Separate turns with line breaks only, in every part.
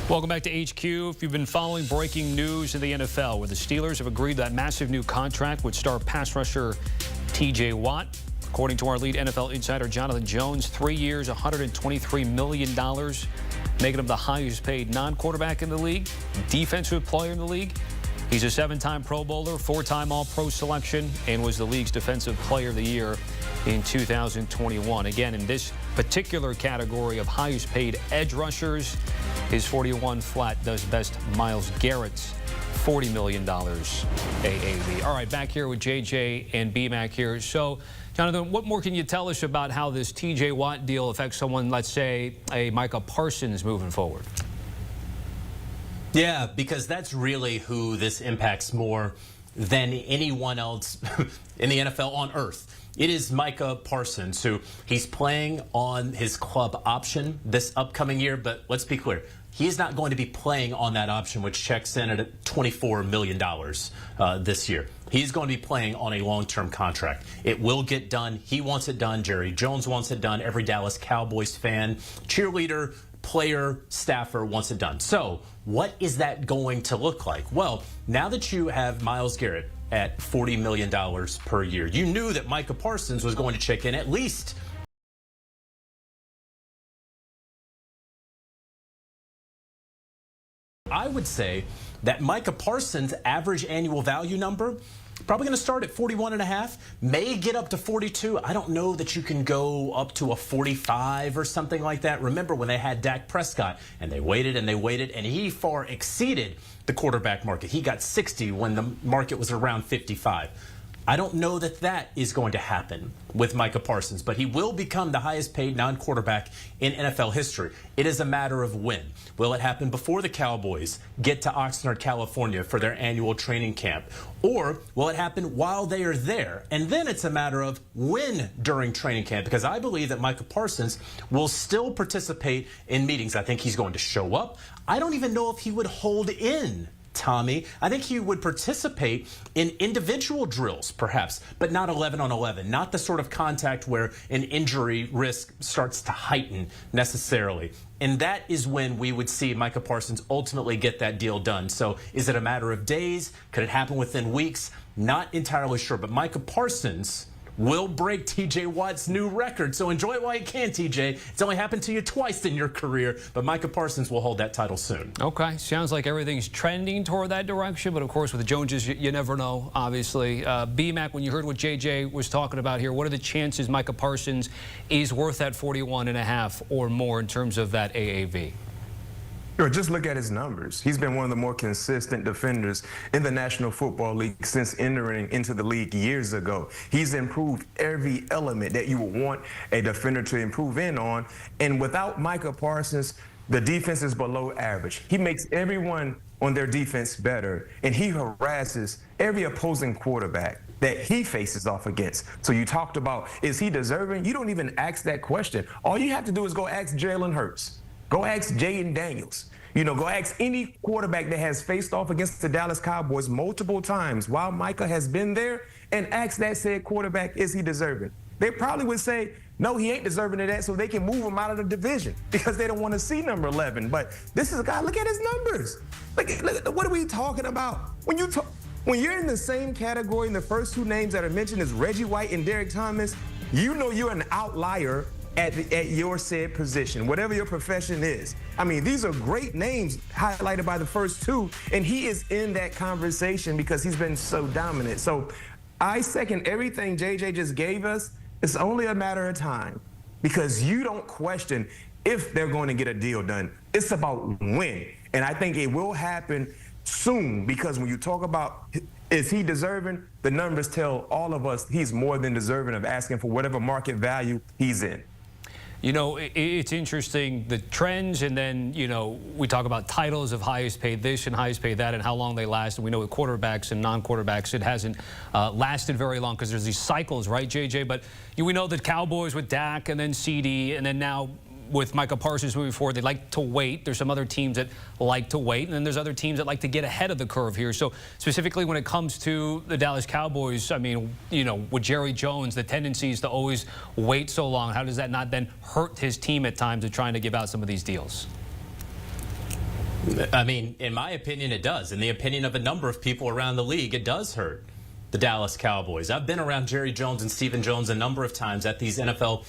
Welcome back to HQ. If you've been following breaking news in the NFL, where the Steelers have agreed that massive new contract with star pass rusher TJ Watt. According to our lead NFL insider, Jonathan Jones, 3 years, $123 million, making him the highest paid non-quarterback in the league, defensive player in the league. He's a 7-time Pro Bowler, 4-time All-Pro selection, and was the league's Defensive Player of the Year in 2021. Again, in this particular category of highest paid edge rushers, his 41 flat does best Myles Garrett's $40 million AAV. All right, back here with JJ and BMAC here. So, Jonathan, what more can you tell us about how this TJ Watt deal affects someone, let's say, a Micah Parsons moving forward?
Yeah, because that's really who this impacts more than anyone else in the NFL on earth. It is Micah Parsons, who he's playing on his club option this upcoming year, but let's be clear. He is not going to be playing on that option, which checks in at $24 million this year. He's going to be playing on a long-term contract. It will get done. He wants it done. Jerry Jones wants it done. Every Dallas Cowboys fan, cheerleader, player, staffer wants it done. So what is that going to look like? Well, now that you have Myles Garrett at $40 million per year, you knew that Micah Parsons was going to check in at least I would say that Micah Parsons' average annual value number probably going to start at 41.5, may get up to 42. I don't know that you can go up to a 45 or something like that. Remember when they had Dak Prescott and they waited and they waited and he far exceeded the quarterback market. He got 60 when the market was around 55. I don't know that that is going to happen with Micah Parsons, but he will become the highest paid non-quarterback in NFL history. It is a matter of when. Will it happen before the Cowboys get to Oxnard, California for their annual training camp? Or will it happen while they are there? And then it's a matter of when during training camp, because I believe that Micah Parsons will still participate in meetings. I think he's going to show up. I don't even know if he would hold in, Tommy. I think he would participate in individual drills, perhaps, but not 11 on 11, not the sort of contact where an injury risk starts to heighten necessarily. And that is when we would see Micah Parsons ultimately get that deal done. So is it a matter of days? Could it happen within weeks? Not entirely sure, but Micah Parsons will break TJ Watt's new record. So enjoy it while you can, TJ. It's only happened to you twice in your career, but Micah Parsons will hold that title soon. Okay,
sounds like everything's trending toward that direction, but of course with the Joneses, you never know, obviously. BMAC, when you heard what JJ was talking about here, what are the chances Micah Parsons is worth that 41.5 or more in terms of that AAV?
Sure, just look at his numbers. He's been one of the more consistent defenders in the National Football League since entering into the league years ago. He's improved every element that you would want a defender to improve in on. And without Micah Parsons, the defense is below average. He makes everyone on their defense better, and he harasses every opposing quarterback that he faces off against. So you talked about, is he deserving? You don't even ask that question. All you have to do is go ask Jalen Hurts. Go ask Jaden Daniels. Go ask any quarterback that has faced off against the Dallas Cowboys multiple times while Micah has been there, and ask that said quarterback, is he deserving? They probably would say, no, he ain't deserving of that, so they can move him out of the division because they don't want to see number 11. But this is a guy, look at his numbers. Look, what are we talking about? When you're in the same category, and the first two names that are mentioned is Reggie White and Derek Thomas, you know you're an outlier at your said position, whatever your profession is. I mean, these are great names highlighted by the first two, and he is in that conversation because he's been so dominant. So I second everything JJ just gave us. It's only a matter of time because you don't question if they're going to get a deal done. It's about when. And I think it will happen soon because when you talk about is he deserving, the numbers tell all of us he's more than deserving of asking for whatever market value he's in.
It's interesting, the trends, and then, we talk about titles of highest paid this and highest paid that and how long they last. And we know with quarterbacks and non-quarterbacks, it hasn't lasted very long because there's these cycles, right, JJ? But we know that Cowboys with Dak and then CD and then now with Micah Parsons moving forward, they like to wait. There's some other teams that like to wait, and then there's other teams that like to get ahead of the curve here. So specifically when it comes to the Dallas Cowboys, I mean, with Jerry Jones, the tendency is to always wait so long. How does that not then hurt his team at times of trying to give out some of these deals?
I mean, in my opinion, it does. In the opinion of a number of people around the league, it does hurt the Dallas Cowboys. I've been around Jerry Jones and Stephen Jones a number of times at these NFL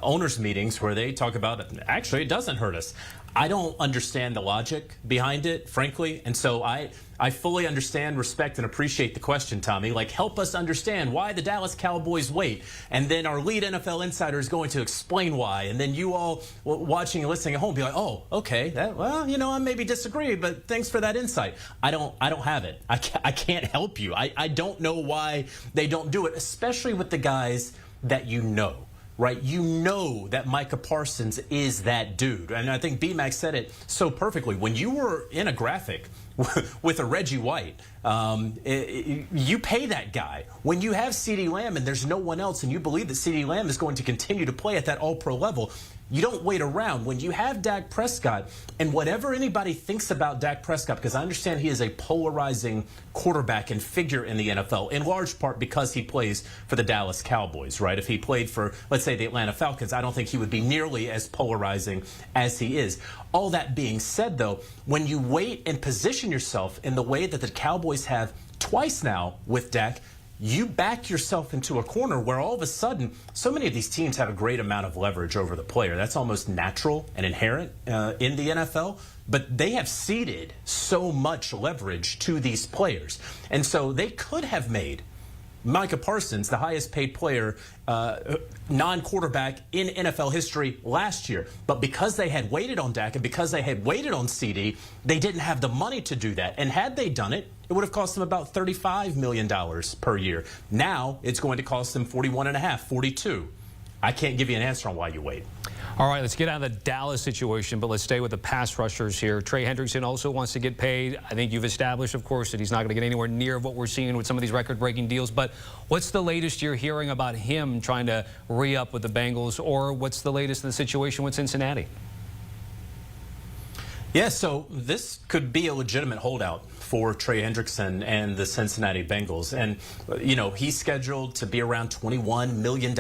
owners meetings where they talk about, actually, it doesn't hurt us. I don't understand the logic behind it, frankly. And so I fully understand, respect, and appreciate the question, Tommy. Like, help us understand why the Dallas Cowboys wait. And then our lead NFL insider is going to explain why. And then you all watching and listening at home be like, oh, okay, well, you know, I maybe disagree, but thanks for that insight. I don't have it. I can't help you. I don't know why they don't do it, especially with the guys that you know. Right? You know that Micah Parsons is that dude. And I think B-Mac said it so perfectly. When you were in a graphic with a Reggie White, you pay that guy. When you have CeeDee Lamb and there's no one else and you believe that CeeDee Lamb is going to continue to play at that all-pro level, you don't wait around. When you have Dak Prescott, and whatever anybody thinks about Dak Prescott, because I understand he is a polarizing quarterback and figure in the NFL, in large part because he plays for the Dallas Cowboys, right? If he played for, let's say, the Atlanta Falcons, I don't think he would be nearly as polarizing as he is. All that being said, though, when you wait and position yourself in the way that the Cowboys have twice now with Dak, you back yourself into a corner where all of a sudden, so many of these teams have a great amount of leverage over the player. That's almost natural and inherent in the NFL. But they have ceded so much leverage to these players. And so they could have made Micah Parsons the highest paid player, non-quarterback in NFL history last year. But because they had waited on Dak and because they had waited on CeeDee, they didn't have the money to do that. And had they done it, it would have cost them about $35 million per year. Now it's going to cost them $41.5, $42. I can't give you an answer on why you wait.
All right, let's get out of the Dallas situation, but let's stay with the pass rushers here. Trey Hendrickson also wants to get paid. I think you've established, of course, that he's not going to get anywhere near what we're seeing with some of these record-breaking deals. But what's the latest you're hearing about him trying to re-up with the Bengals, or what's the latest in the situation with Cincinnati?
Yeah, so this could be a legitimate holdout for Trey Hendrickson and the Cincinnati Bengals. And, you know, he's scheduled to be around $21 million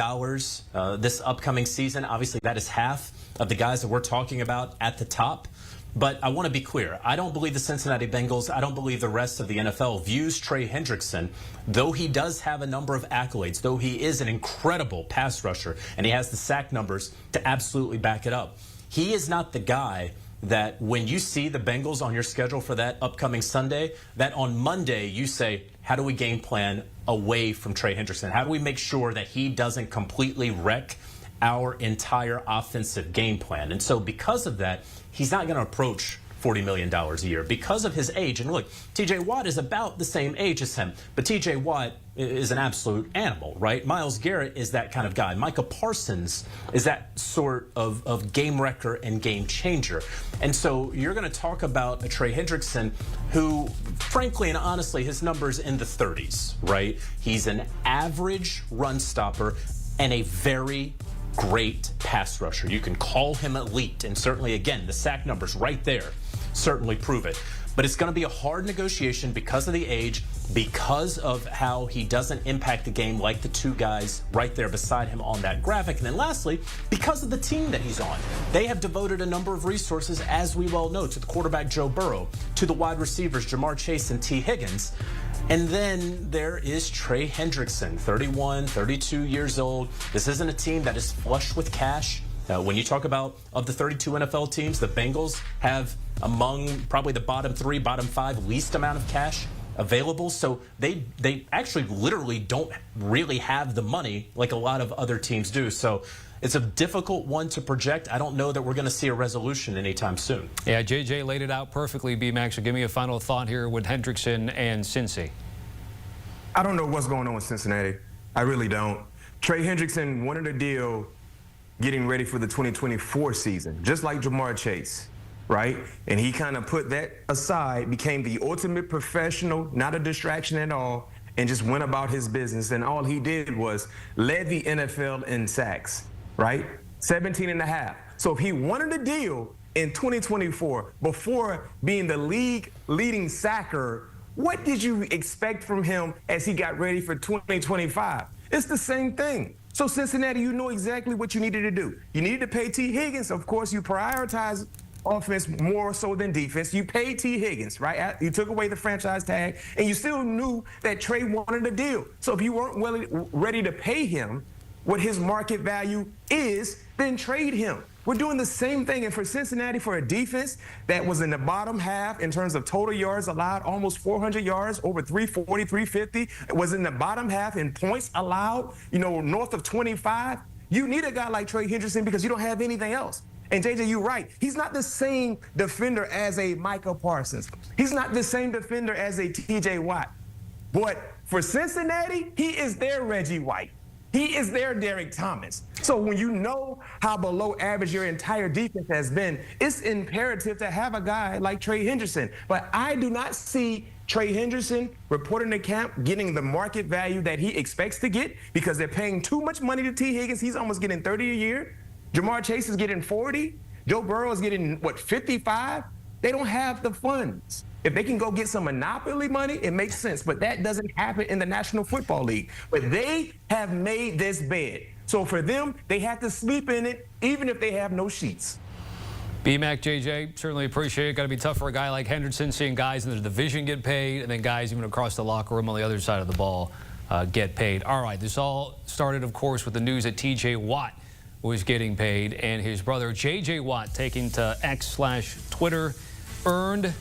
this upcoming season. Obviously, that is half of the guys that we're talking about at the top. But I want to be clear. I don't believe the Cincinnati Bengals, I don't believe the rest of the NFL views Trey Hendrickson, though he does have a number of accolades, though he is an incredible pass rusher, and he has the sack numbers to absolutely back it up. He is not the guy that when you see the Bengals on your schedule for that upcoming Sunday, that on Monday you say, how do we game plan away from Trey Hendrickson? How do we make sure that he doesn't completely wreck our entire offensive game plan? And so because of that, he's not going to approach $40 million a year because of his age. And look, T.J. Watt is about the same age as him, but T.J. Watt is an absolute animal, right? Myles Garrett is that kind of guy. Micah Parsons is that sort of game wrecker and game changer. And so you're going to talk about a Trey Hendrickson who, frankly and honestly, his number's in the 30s, right? He's an average run stopper and a very great pass rusher. You can call him elite, and certainly, again, the sack numbers right there certainly prove it. But it's going to be a hard negotiation because of the age, because of how he doesn't impact the game like the two guys right there beside him on that graphic. And then lastly, because of the team that he's on. They have devoted a number of resources, as we well know, to the quarterback Joe Burrow, to the wide receivers Jamar Chase and T. Higgins. And then there is Trey Hendrickson, 31, 32 years old. This isn't a team that is flush with cash. When you talk about of the 32 NFL teams, the Bengals have among probably the bottom 3, bottom 5 least amount of cash available. So they actually literally don't really have the money like a lot of other teams do. So it's a difficult one to project. I don't know that we're going to see a resolution anytime soon.
Yeah, JJ laid it out perfectly, B-Max. So give me a final thought here with Hendrickson and Cincy.
I don't know what's going on with Cincinnati. I really don't. Trey Hendrickson wanted a deal getting ready for the 2024 season, just like Jamar Chase, right? And he kind of put that aside, became the ultimate professional, not a distraction at all, and just went about his business. And all he did was led the NFL in sacks, right? 17.5. So if he wanted a deal in 2024 before being the league leading sacker, what did you expect from him as he got ready for 2025? It's the same thing. So Cincinnati, you know exactly what you needed to do. You needed to pay T. Higgins. Of course, you prioritize offense more so than defense. You paid T. Higgins, right? You took away the franchise tag, and you still knew that Trey wanted a deal. So if you weren't ready to pay him what his market value is, then trade him. We're doing the same thing. And for Cincinnati, for a defense that was in the bottom half in terms of total yards allowed, almost 400 yards, over 340, 350, it was in the bottom half in points allowed, north of 25. You need a guy like Trey Hendrickson because you don't have anything else. And JJ, you're right. He's not the same defender as a Micah Parsons. He's not the same defender as a TJ Watt. But for Cincinnati, he is their Reggie White. He is their Derek Thomas. So when you know how below average your entire defense has been, it's imperative to have a guy like Trey Hendrickson. But I do not see Trey Hendrickson reporting to camp getting the market value that he expects to get because they're paying too much money to T. Higgins. He's almost getting 30 a year. Jamar Chase is getting 40. Joe Burrow is getting, 55? They don't have the funds. If they can go get some monopoly money, it makes sense. But that doesn't happen in the National Football League. But they have made this bed. So for them, they have to sleep in it, even if they have no sheets.
B-Mac, JJ, certainly appreciate it. Got to be tough for a guy like Hendrickson, seeing guys in the division get paid, and then guys even across the locker room on the other side of the ball get paid. All right, this all started, of course, with the news that T.J. Watt was getting paid, and his brother J.J. Watt taking to X/Twitter, earned,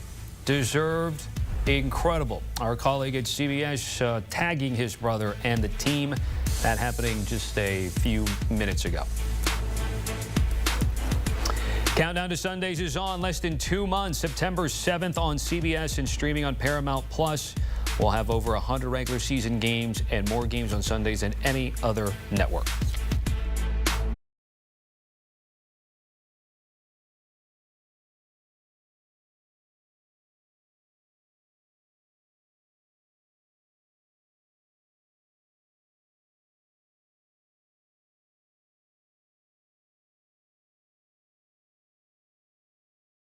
deserved, incredible. Our colleague at CBS tagging his brother and the team. That happening just a few minutes ago. Countdown to Sundays is on. Less than 2 months. September 7th on CBS and streaming on Paramount+. We'll have over 100 regular season games and more games on Sundays than any other network.